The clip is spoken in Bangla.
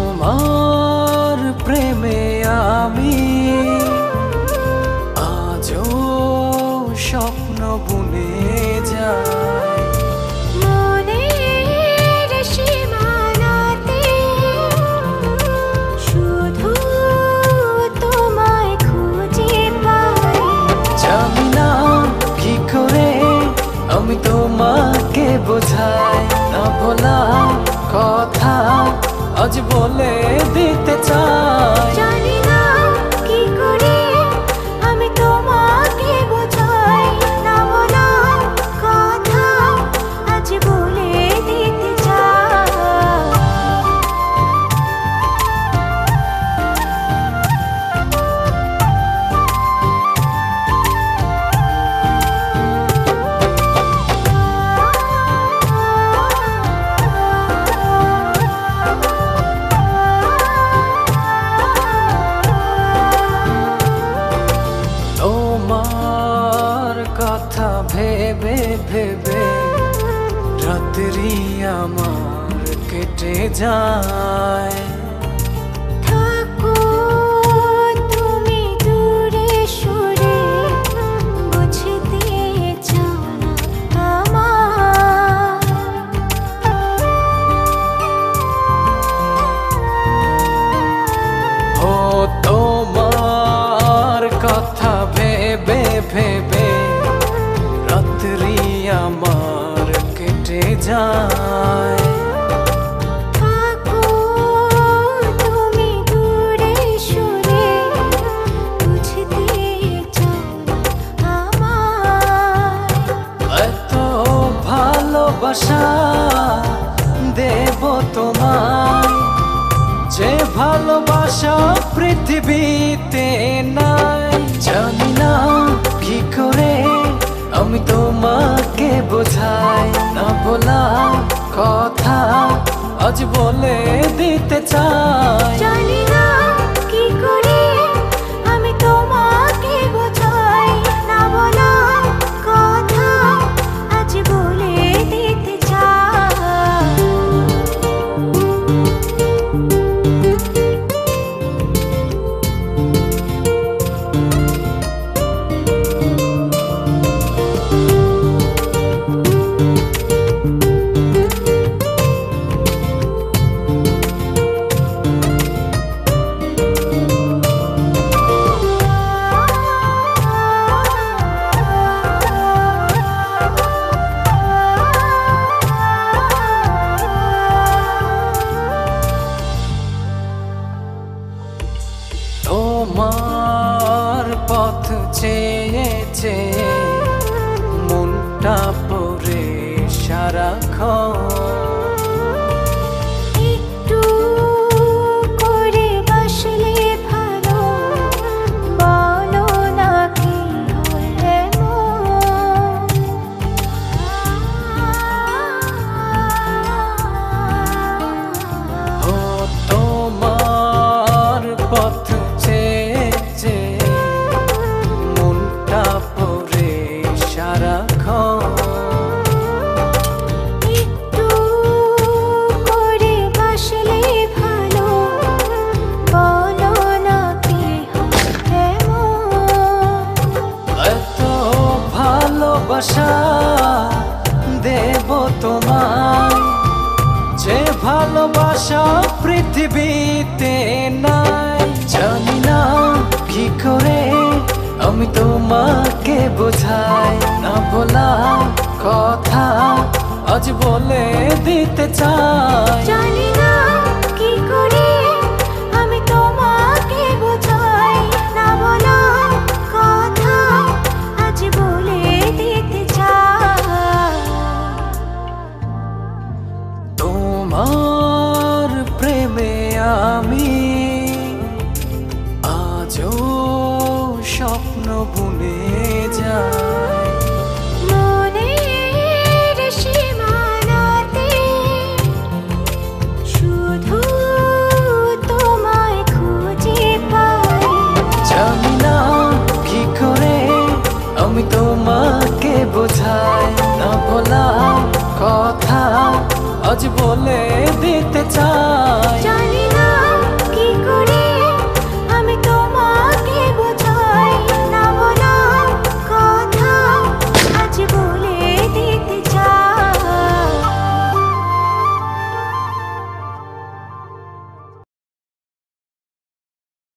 তোমার প্রেমে আমি আজও স্বপ্ন বুনে যাই, মনের সীমানাতে শুধু তোমায় খুঁজে পাই। জানি না কি করে আমি তোমাকে বোঝাই, না বলা কথা আজ বলে দিতে চাই। জানি না কি করে আমি তোমাকে বোঝাই, না বলা কথা আজ বলে দিতে চাই। তোমার কথা ভেবে ভেবে রাত্রি আমার কেটে যায়। থাকো তুমি দূরে সরে, বুঝতে চাও না আমার। ও তোমার কথা ভেবে ভেবে রাত্রি আমার কেটে যায়। থাকো তুমি দূরে সরে, বুঝতে চাও না আমার। এত ভালোবাসা দেব তোমায়, যে ভালোবাসা পৃথিবীতে নাই। জানি না কি করে আমি তোমাকে বোঝাই, না বলা কথা আজ বলে দিতে চাই। জানি না কি করে আমি তোমাকে বোঝাই, না বলা কথা আজ বলে দিতে চাই। তোমার পথ চেয়ে চেয়ে মনটা পড়ে সারাক্ষণ। একটু করে বাসলে ভালো, বলো না কি হয় এমন। ও তোমার পথ চেয়ে চেয়ে মনটা পড়ে সারাক্ষণ। একটু করে বাসলে ভালো, বলো না কি হয় এমন। এত ভালোবাসা দেব তোমায়, যে ভালোবাসা পৃথিবীতে নাই। জানি না কি করে আমি তোমাকে বোঝাই, না বলা কথা আজ বলে দিতে চাই। জানি না কি করে আমি আজ বলে